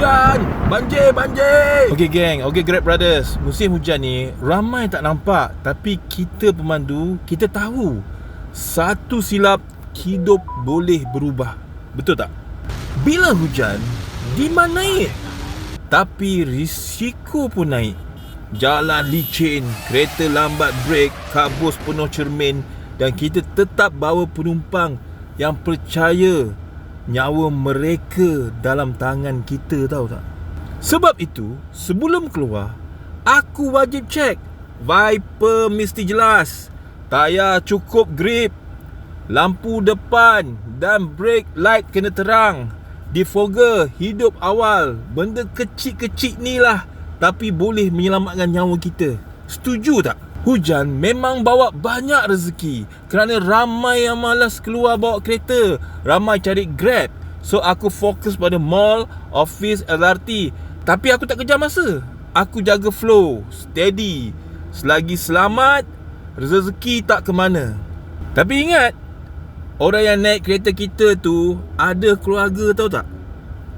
hujan! Banjir! Okey geng, okey Grab Brothers. Musim hujan ni ramai tak nampak, tapi kita pemandu, kita tahu satu silap hidup boleh berubah. Betul tak? Bila hujan, demand naik, tapi risiko pun naik. Jalan licin, kereta lambat brek, kabus penuh cermin, dan kita tetap bawa penumpang yang percaya nyawa mereka dalam tangan kita, tahu tak? Sebab itu, sebelum keluar, aku wajib cek wiper mesti jelas, tayar cukup grip, lampu depan dan brake light kena terang, defogger hidup awal. Benda kecil-kecil ni lah, tapi boleh menyelamatkan nyawa kita. Setuju tak? Hujan memang bawa banyak rezeki, kerana ramai yang malas keluar bawa kereta, ramai cari Grab. So aku fokus pada mall, office, LRT. Tapi aku tak kejar masa, aku jaga flow, steady. Selagi selamat, rezeki tak ke mana. Tapi ingat, orang yang naik kereta kita tu ada keluarga, tahu tak?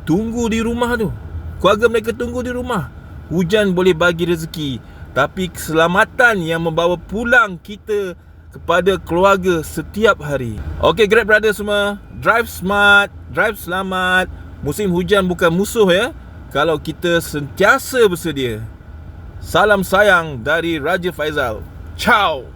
Tunggu di rumah tu. Keluarga mereka tunggu di rumah. Hujan boleh bagi rezeki, tapi keselamatan yang membawa pulang kita kepada keluarga setiap hari. Okey Grab Brothers semua, drive smart, drive selamat. Musim hujan bukan musuh ya, kalau kita sentiasa bersedia. Salam sayang dari Raja Faizal. Ciao.